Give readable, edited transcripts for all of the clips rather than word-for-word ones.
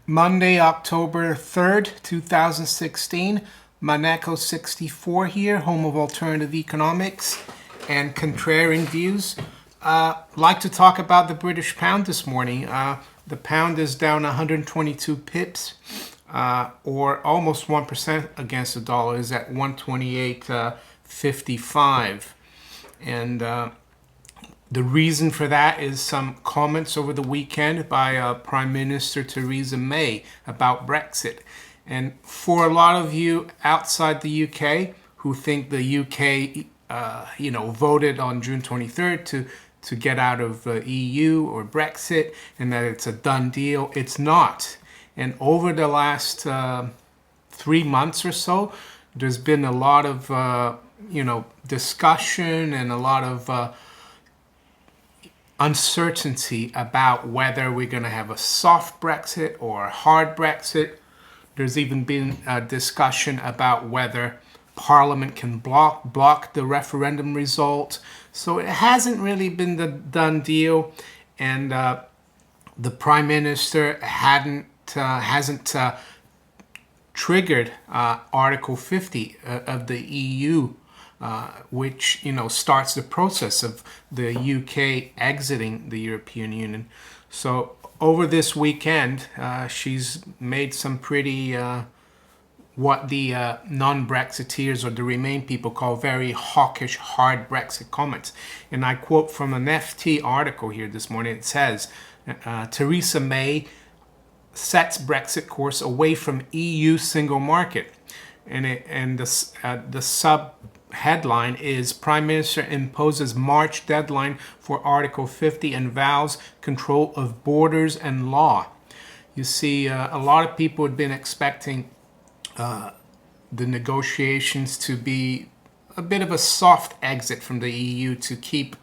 Monday, October 3rd, 2016. Maneko 64 here, home of alternative economics and contrarian views. Like to talk about the British pound this morning. The pound is down 122 pips, or almost 1% against the dollar, is at 128.55. And the reason for that is some comments over the weekend by Prime Minister Theresa May about Brexit. And for a lot of you outside the UK who think the UK, voted on June 23rd to get out of the EU or Brexit and that it's a done deal, it's not. And over the last 3 months or so, there's been a lot of, discussion and a lot of uncertainty about whether we're going to have a soft Brexit or a hard Brexit. There's even been a discussion about whether Parliament can block the referendum result. So it hasn't really been the done deal, and the Prime Minister hasn't triggered Article 50 of the EU, which starts the process of the UK exiting the European Union. So over this weekend, she's made some pretty what the non-Brexiteers or the Remain people call very hawkish, hard Brexit comments. And I quote from an FT article here this morning. It says, Theresa May sets Brexit course away from EU single market. And the sub headline is Prime Minister imposes March deadline for Article 50 and vows control of borders and law. You see, a lot of people had been expecting the negotiations to be a bit of a soft exit from the EU to keep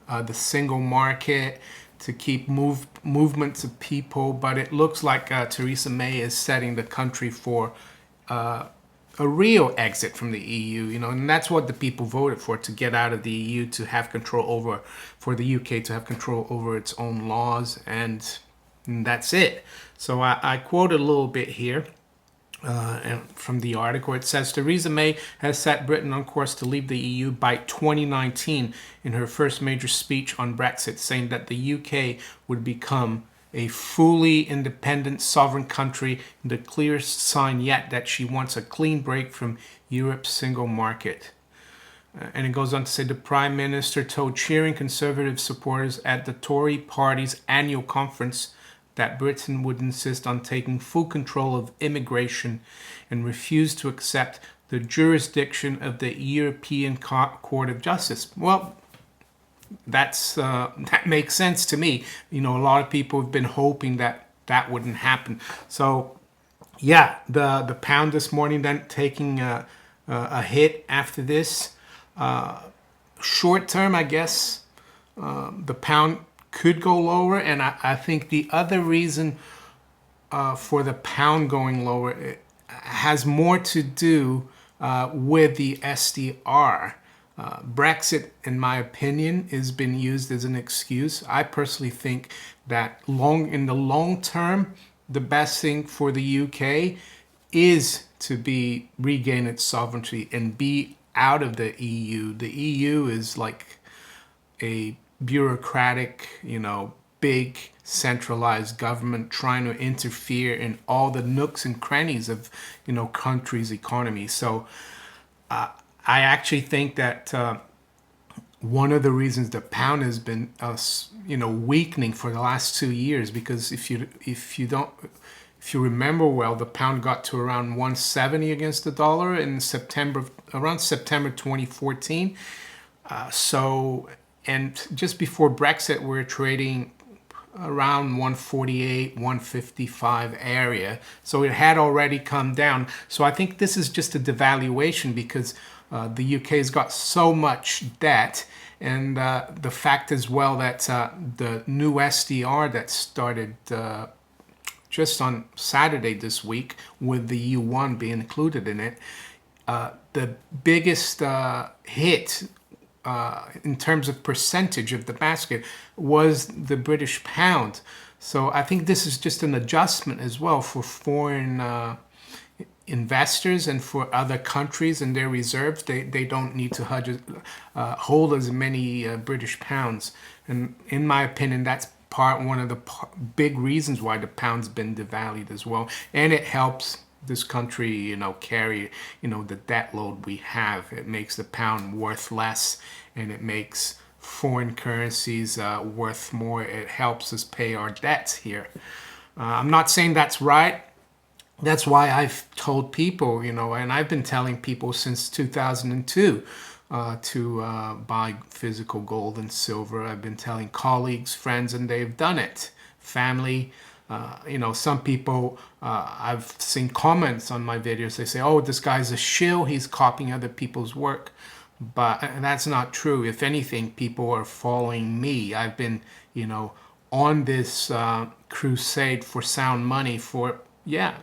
the single market, to keep movements of people, but it looks like Theresa May is setting the country for a real exit from the EU, and that's what the people voted for, to get out of the EU, to have control over, for the UK to have control over its own laws, and that's it. So I quote a little bit here from the article. It says, Theresa May has set Britain on course to leave the EU by 2019 in her first major speech on Brexit, saying that the UK would become a fully independent sovereign country, the clearest sign yet that she wants a clean break from Europe's single market. And it goes on to say, the Prime Minister told cheering Conservative supporters at the Tory party's annual conference that Britain would insist on taking full control of immigration and refuse to accept the jurisdiction of the European Court of Justice. Well, that makes sense to me. A lot of people have been hoping that wouldn't happen. So yeah, the pound this morning then taking a hit after this. Short term, I guess the pound could go lower, and I think the other reason for the pound going lower has more to do with the SDR. Brexit, in my opinion, has been used as an excuse. I personally think that in the long term, the best thing for the UK is to regain its sovereignty and be out of the EU. The EU is like a bureaucratic, big centralized government trying to interfere in all the nooks and crannies of, countries' economy. So I actually think that one of the reasons the pound has been, weakening for the last 2 years, because if you remember well, the pound got to around 170 against the dollar in around September 2014. And just before Brexit, we're trading around 148, 155 area. So it had already come down. So I think this is just a devaluation because the UK's got so much debt, and the fact as well that the new SDR that started just on Saturday this week, with the U1 being included in it, the biggest hit in terms of percentage of the basket was the British pound. So I think this is just an adjustment as well for foreign investors and for other countries and their reserves. They don't need to hold as many British pounds. And in my opinion, that's one of the big reasons why the pound's been devalued as well. And it helps this country, carry, the debt load we have. It makes the pound worth less, and it makes foreign currencies worth more. It helps us pay our debts here. I'm not saying that's right. That's why I've told people, and I've been telling people since 2002 to buy physical gold and silver. I've been telling colleagues, friends, and they've done it. Family, some people, I've seen comments on my videos. They say, oh, this guy's a shill. He's copying other people's work. But that's not true. If anything, people are following me. I've been, on this crusade for sound money for,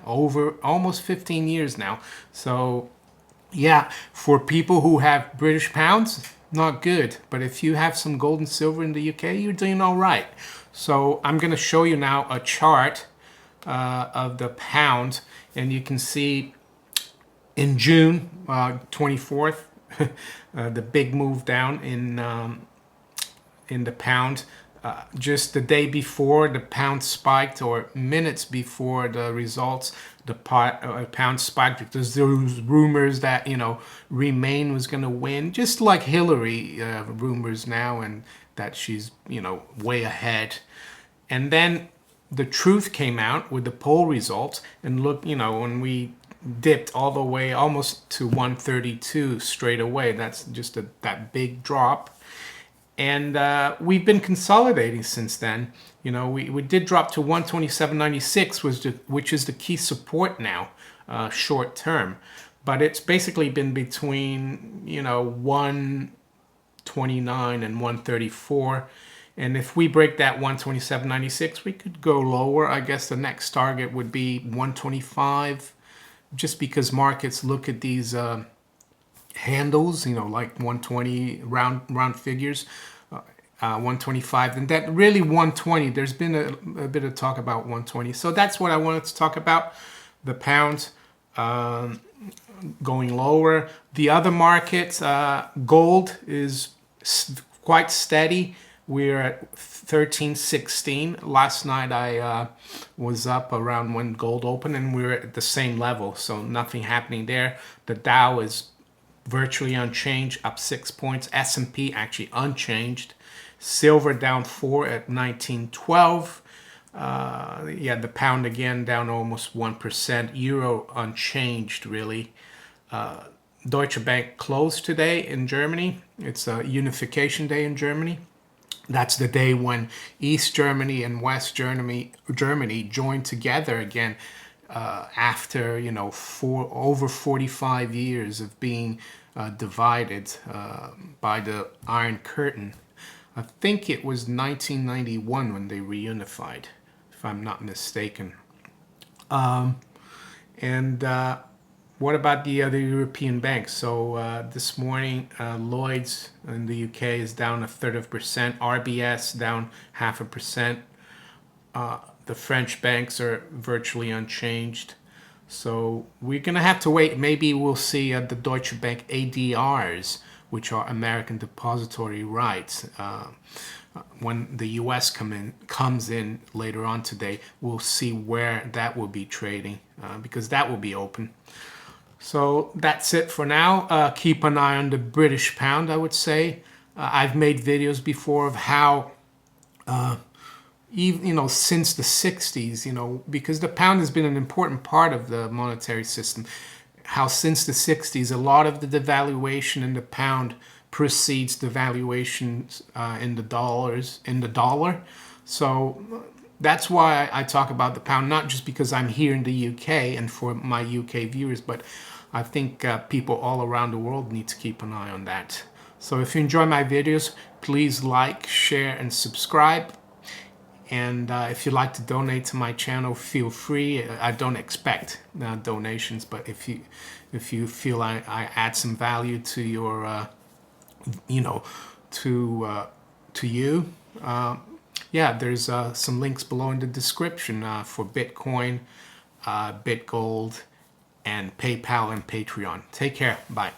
over almost 15 years now. So, for people who have British pounds, not good. But if you have some gold and silver in the UK, you're doing all right. So I'm going to show you now a chart of the pound. And you can see in June 24th, the big move down in the pound. Just the day before the pound spiked, or minutes before the results, the pound spiked because there was rumors that Remain was going to win, just like Hillary rumors now, and that she's way ahead. And then the truth came out with the poll results, and look, when we dipped all the way almost to 132 straight away. That's just that big drop. And we've been consolidating since then. We did drop to 127.96, which is the key support now, short term. But it's basically been between, 129 and 134. And if we break that 127.96, we could go lower. I guess the next target would be 125, just because markets look at these handles, like 120 round figures, 125, and that really 120. There's been a bit of talk about 120, so that's what I wanted to talk about. The pound going lower. The other markets, gold is quite steady. We're at 1316. Last night I was up around when gold opened, and we're at the same level, so nothing happening there. The Dow is virtually unchanged, up 6 points. S&P actually unchanged. Silver down 4 at 1912. The pound again down almost 1%. Euro unchanged really. Deutsche Bank closed today in Germany. It's a unification day in Germany. That's the day when East Germany and West Germany joined together again after over 45 years of being divided by the Iron Curtain. I think it was 1991 when they reunified, if I'm not mistaken. What about the other European banks? So this morning, Lloyd's in the UK is down 1/3%. RBS down 0.5%. The French banks are virtually unchanged. So we're going to have to wait. Maybe we'll see the Deutsche Bank ADRs, which are American Depository Rights. When the US comes in later on today, we'll see where that will be trading, because that will be open. So that's it for now. Keep an eye on the British pound, I would say. I've made videos before of how, even, since the 60s, because the pound has been an important part of the monetary system, how since the 60s, a lot of the devaluation in the pound precedes devaluations in the dollar. So that's why I talk about the pound, not just because I'm here in the UK and for my UK viewers, but I think people all around the world need to keep an eye on that. So if you enjoy my videos, please like, share, and subscribe. And if you'd like to donate to my channel, feel free. I don't expect donations, but if you feel I add some value to your, to you, yeah, there's some links below in the description for Bitcoin, BitGold, and PayPal and Patreon. Take care. Bye.